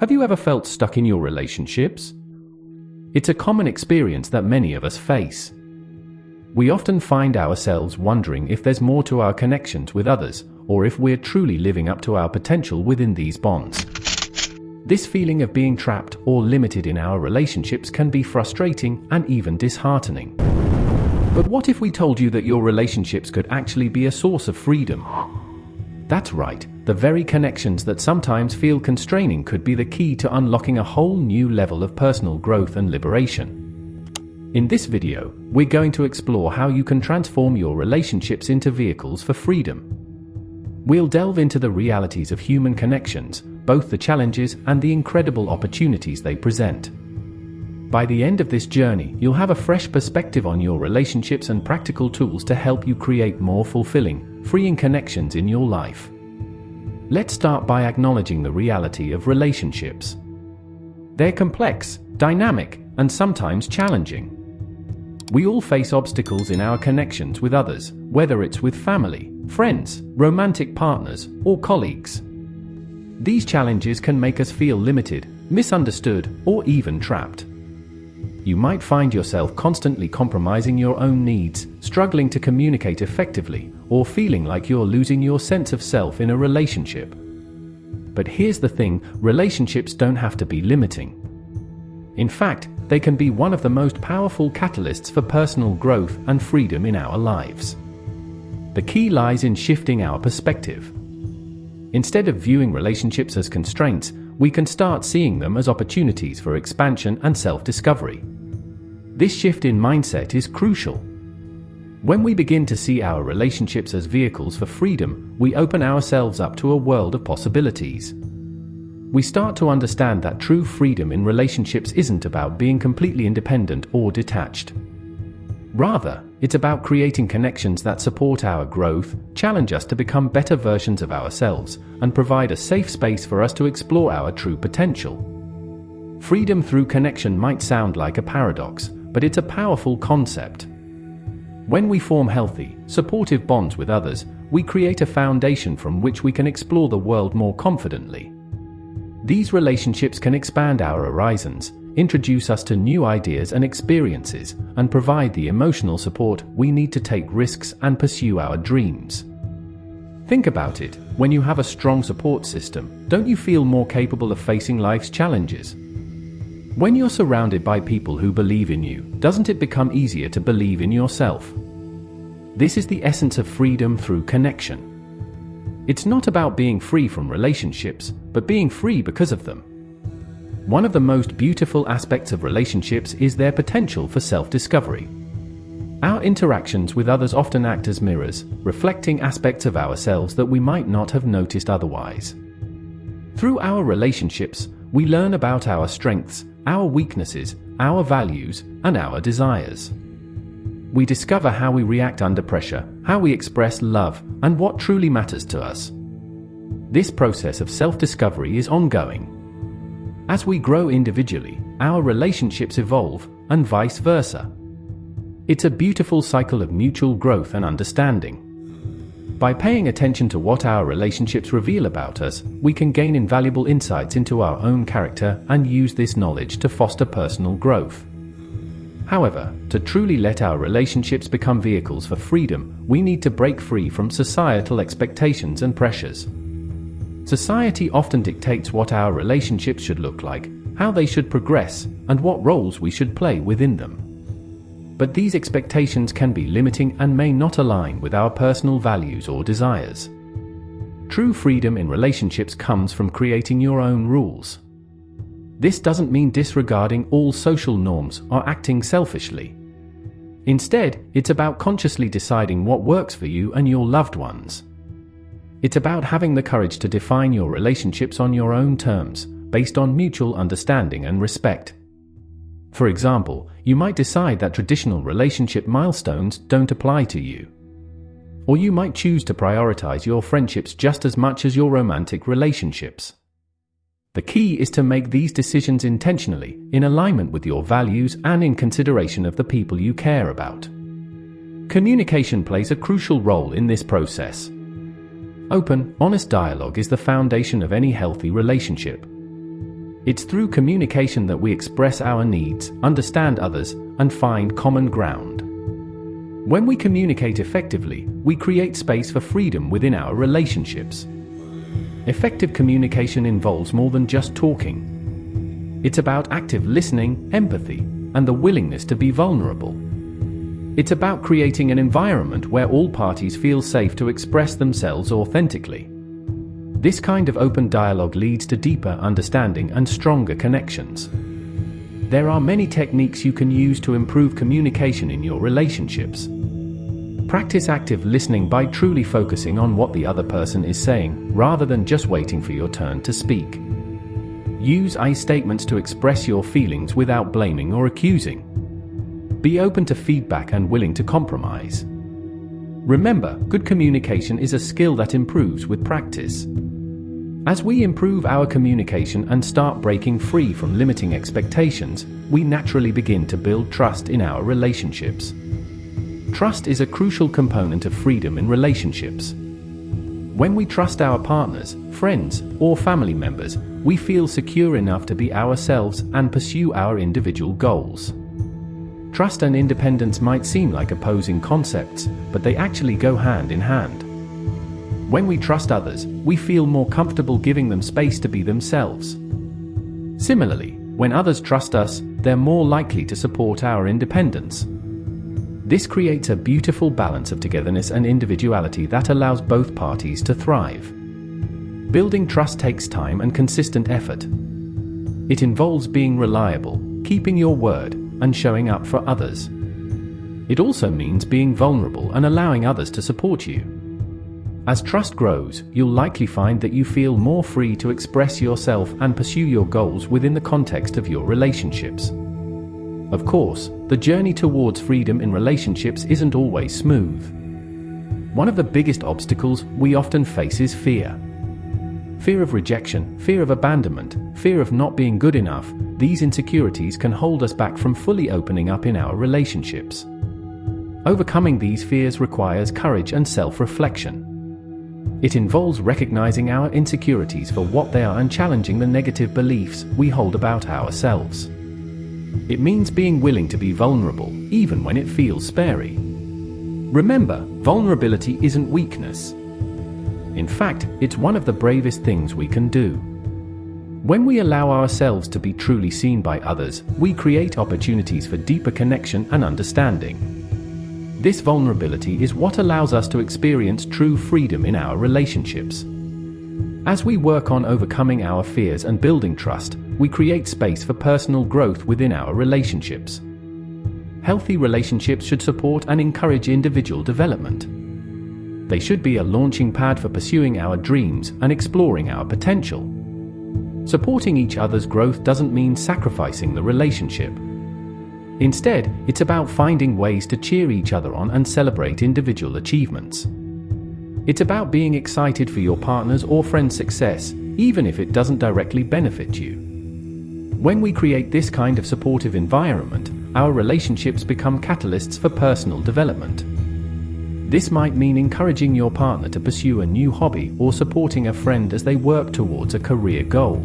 Have you ever felt stuck in your relationships? It's a common experience that many of us face. We often find ourselves wondering if there's more to our connections with others, or if we're truly living up to our potential within these bonds. This feeling of being trapped or limited in our relationships can be frustrating and even disheartening. But what if we told you that your relationships could actually be a source of freedom? That's right, the very connections that sometimes feel constraining could be the key to unlocking a whole new level of personal growth and liberation. In this video, we're going to explore how you can transform your relationships into vehicles for freedom. We'll delve into the realities of human connections, both the challenges and the incredible opportunities they present. By the end of this journey, you'll have a fresh perspective on your relationships and practical tools to help you create more fulfilling, freeing connections in your life. Let's start by acknowledging the reality of relationships. They're complex, dynamic, and sometimes challenging. We all face obstacles in our connections with others, whether it's with family, friends, romantic partners, or colleagues. These challenges can make us feel limited, misunderstood, or even trapped. You might find yourself constantly compromising your own needs, struggling to communicate effectively, or feeling like you're losing your sense of self in a relationship. But here's the thing, relationships don't have to be limiting. In fact, they can be one of the most powerful catalysts for personal growth and freedom in our lives. The key lies in shifting our perspective. Instead of viewing relationships as constraints, we can start seeing them as opportunities for expansion and self-discovery. This shift in mindset is crucial. When we begin to see our relationships as vehicles for freedom, we open ourselves up to a world of possibilities. We start to understand that true freedom in relationships isn't about being completely independent or detached. Rather, it's about creating connections that support our growth, challenge us to become better versions of ourselves, and provide a safe space for us to explore our true potential. Freedom through connection might sound like a paradox, but it's a powerful concept. When we form healthy, supportive bonds with others, we create a foundation from which we can explore the world more confidently. These relationships can expand our horizons, introduce us to new ideas and experiences, and provide the emotional support we need to take risks and pursue our dreams. Think about it, when you have a strong support system, don't you feel more capable of facing life's challenges? When you're surrounded by people who believe in you, doesn't it become easier to believe in yourself? This is the essence of freedom through connection. It's not about being free from relationships, but being free because of them. One of the most beautiful aspects of relationships is their potential for self-discovery. Our interactions with others often act as mirrors, reflecting aspects of ourselves that we might not have noticed otherwise. Through our relationships, we learn about our strengths, our weaknesses, our values, and our desires. We discover how we react under pressure, how we express love, and what truly matters to us. This process of self-discovery is ongoing. As we grow individually, our relationships evolve, and vice versa. It's a beautiful cycle of mutual growth and understanding. By paying attention to what our relationships reveal about us, we can gain invaluable insights into our own character and use this knowledge to foster personal growth. However, to truly let our relationships become vehicles for freedom, we need to break free from societal expectations and pressures. Society often dictates what our relationships should look like, how they should progress, and what roles we should play within them. But these expectations can be limiting and may not align with our personal values or desires. True freedom in relationships comes from creating your own rules. This doesn't mean disregarding all social norms or acting selfishly. Instead, it's about consciously deciding what works for you and your loved ones. It's about having the courage to define your relationships on your own terms, based on mutual understanding and respect. For example, you might decide that traditional relationship milestones don't apply to you. Or you might choose to prioritize your friendships just as much as your romantic relationships. The key is to make these decisions intentionally, in alignment with your values and in consideration of the people you care about. Communication plays a crucial role in this process. Open, honest dialogue is the foundation of any healthy relationship. It's through communication that we express our needs, understand others, and find common ground. When we communicate effectively, we create space for freedom within our relationships. Effective communication involves more than just talking. It's about active listening, empathy, and the willingness to be vulnerable. It's about creating an environment where all parties feel safe to express themselves authentically. This kind of open dialogue leads to deeper understanding and stronger connections. There are many techniques you can use to improve communication in your relationships. Practice active listening by truly focusing on what the other person is saying, rather than just waiting for your turn to speak. Use I statements to express your feelings without blaming or accusing. Be open to feedback and willing to compromise. Remember, good communication is a skill that improves with practice. As we improve our communication and start breaking free from limiting expectations, we naturally begin to build trust in our relationships. Trust is a crucial component of freedom in relationships. When we trust our partners, friends, or family members, we feel secure enough to be ourselves and pursue our individual goals. Trust and independence might seem like opposing concepts, but they actually go hand in hand. When we trust others, we feel more comfortable giving them space to be themselves. Similarly, when others trust us, they're more likely to support our independence. This creates a beautiful balance of togetherness and individuality that allows both parties to thrive. Building trust takes time and consistent effort. It involves being reliable, keeping your word, and showing up for others. It also means being vulnerable and allowing others to support you. As trust grows, you'll likely find that you feel more free to express yourself and pursue your goals within the context of your relationships. Of course, the journey towards freedom in relationships isn't always smooth. One of the biggest obstacles we often face is fear. Fear of rejection, fear of abandonment, fear of not being good enough. These insecurities can hold us back from fully opening up in our relationships. Overcoming these fears requires courage and self-reflection. It involves recognizing our insecurities for what they are and challenging the negative beliefs we hold about ourselves. It means being willing to be vulnerable, even when it feels scary. Remember, vulnerability isn't weakness. In fact, it's one of the bravest things we can do. When we allow ourselves to be truly seen by others, we create opportunities for deeper connection and understanding. This vulnerability is what allows us to experience true freedom in our relationships. As we work on overcoming our fears and building trust, we create space for personal growth within our relationships. Healthy relationships should support and encourage individual development. They should be a launching pad for pursuing our dreams and exploring our potential. Supporting each other's growth doesn't mean sacrificing the relationship. Instead, it's about finding ways to cheer each other on and celebrate individual achievements. It's about being excited for your partner's or friend's success, even if it doesn't directly benefit you. When we create this kind of supportive environment, our relationships become catalysts for personal development. This might mean encouraging your partner to pursue a new hobby or supporting a friend as they work towards a career goal.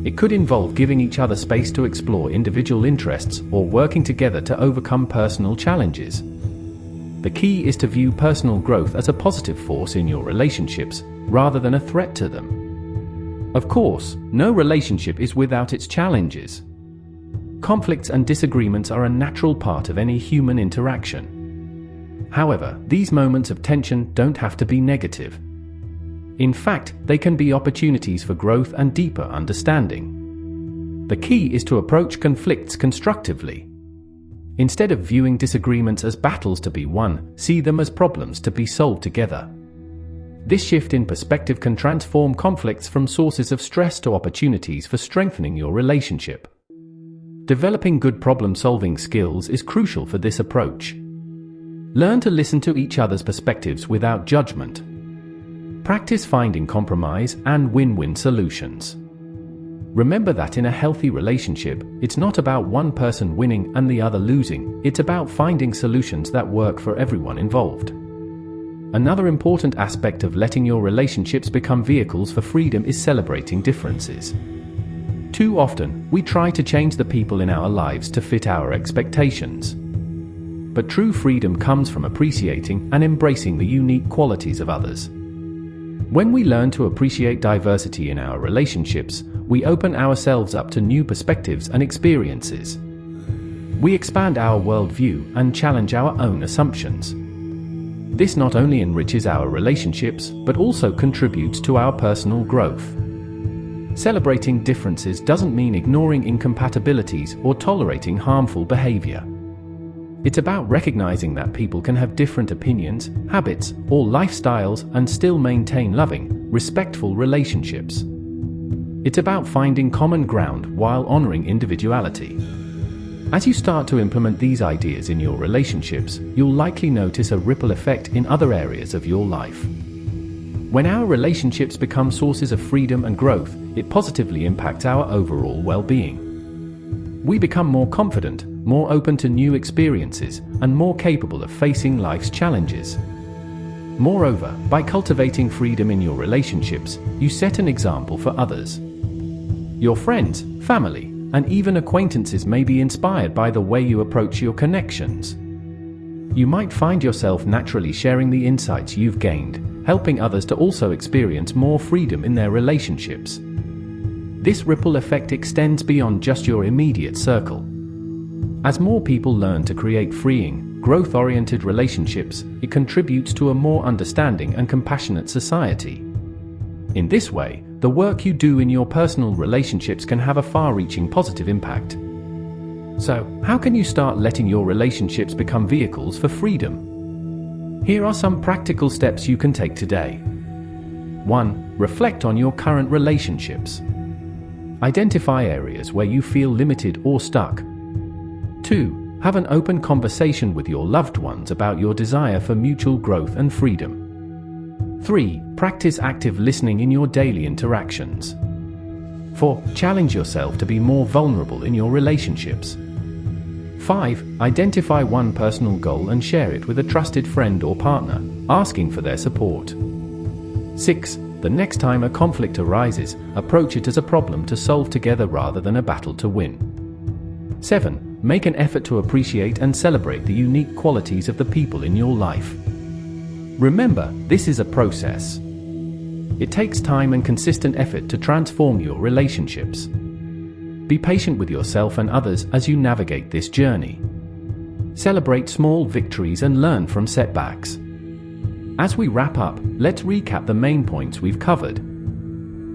It could involve giving each other space to explore individual interests or working together to overcome personal challenges. The key is to view personal growth as a positive force in your relationships, rather than a threat to them. Of course, no relationship is without its challenges. Conflicts and disagreements are a natural part of any human interaction. However, these moments of tension don't have to be negative. In fact, they can be opportunities for growth and deeper understanding. The key is to approach conflicts constructively. Instead of viewing disagreements as battles to be won, see them as problems to be solved together. This shift in perspective can transform conflicts from sources of stress to opportunities for strengthening your relationship. Developing good problem-solving skills is crucial for this approach. Learn to listen to each other's perspectives without judgment. Practice finding compromise and win-win solutions. Remember that in a healthy relationship, it's not about one person winning and the other losing, it's about finding solutions that work for everyone involved. Another important aspect of letting your relationships become vehicles for freedom is celebrating differences. Too often, we try to change the people in our lives to fit our expectations. But true freedom comes from appreciating and embracing the unique qualities of others. When we learn to appreciate diversity in our relationships, we open ourselves up to new perspectives and experiences. We expand our worldview and challenge our own assumptions. This not only enriches our relationships, but also contributes to our personal growth. Celebrating differences doesn't mean ignoring incompatibilities or tolerating harmful behavior. It's about recognizing that people can have different opinions, habits, or lifestyles and still maintain loving, respectful relationships. It's about finding common ground while honoring individuality. As you start to implement these ideas in your relationships, you'll likely notice a ripple effect in other areas of your life. When our relationships become sources of freedom and growth, it positively impacts our overall well-being. We become more confident, more open to new experiences, and more capable of facing life's challenges. Moreover, by cultivating freedom in your relationships, you set an example for others. Your friends, family, and even acquaintances may be inspired by the way you approach your connections. You might find yourself naturally sharing the insights you've gained, helping others to also experience more freedom in their relationships. This ripple effect extends beyond just your immediate circle. As more people learn to create freeing, growth-oriented relationships, it contributes to a more understanding and compassionate society. In this way, the work you do in your personal relationships can have a far-reaching positive impact. So, how can you start letting your relationships become vehicles for freedom? Here are some practical steps you can take today. 1. Reflect on your current relationships. Identify areas where you feel limited or stuck. 2. Have an open conversation with your loved ones about your desire for mutual growth and freedom. 3. Practice active listening in your daily interactions. 4. Challenge yourself to be more vulnerable in your relationships. 5. Identify one personal goal and share it with a trusted friend or partner, asking for their support. 6. The next time a conflict arises, approach it as a problem to solve together rather than a battle to win. 7. Make an effort to appreciate and celebrate the unique qualities of the people in your life. Remember, this is a process. It takes time and consistent effort to transform your relationships. Be patient with yourself and others as you navigate this journey. Celebrate small victories and learn from setbacks. As we wrap up, let's recap the main points we've covered.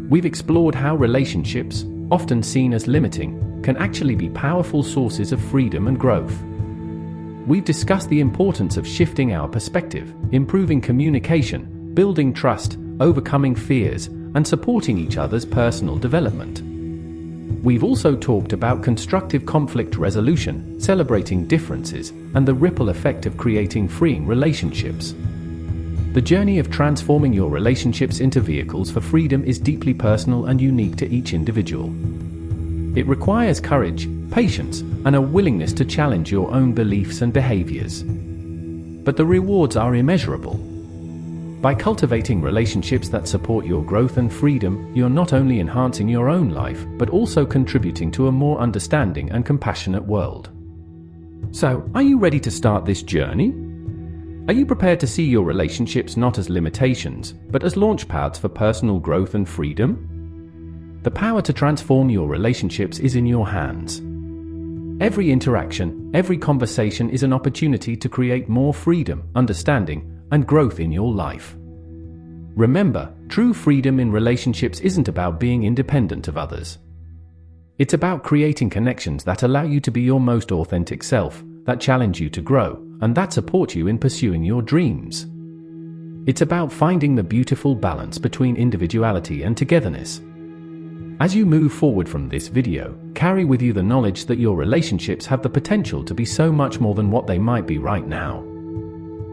We've explored how relationships, often seen as limiting, can actually be powerful sources of freedom and growth. We've discussed the importance of shifting our perspective, improving communication, building trust, overcoming fears, and supporting each other's personal development. We've also talked about constructive conflict resolution, celebrating differences, and the ripple effect of creating freeing relationships. The journey of transforming your relationships into vehicles for freedom is deeply personal and unique to each individual. It requires courage, patience, and a willingness to challenge your own beliefs and behaviors. But the rewards are immeasurable. By cultivating relationships that support your growth and freedom, you're not only enhancing your own life, but also contributing to a more understanding and compassionate world. So, are you ready to start this journey? Are you prepared to see your relationships not as limitations, but as launchpads for personal growth and freedom? The power to transform your relationships is in your hands. Every interaction, every conversation is an opportunity to create more freedom, understanding, and growth in your life. Remember, true freedom in relationships isn't about being independent of others. It's about creating connections that allow you to be your most authentic self, that challenge you to grow, and that support you in pursuing your dreams. It's about finding the beautiful balance between individuality and togetherness. As you move forward from this video, carry with you the knowledge that your relationships have the potential to be so much more than what they might be right now.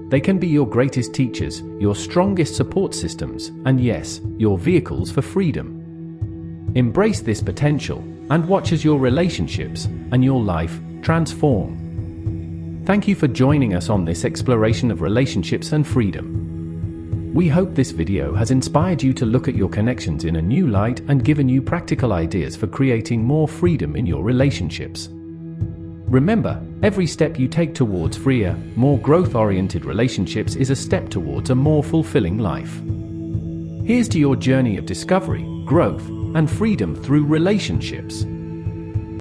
They can be your greatest teachers, your strongest support systems, and yes, your vehicles for freedom. Embrace this potential, and watch as your relationships and your life transform. Thank you for joining us on this exploration of relationships and freedom. We hope this video has inspired you to look at your connections in a new light and given you practical ideas for creating more freedom in your relationships. Remember, every step you take towards freer, more growth-oriented relationships is a step towards a more fulfilling life. Here's to your journey of discovery, growth, and freedom through relationships.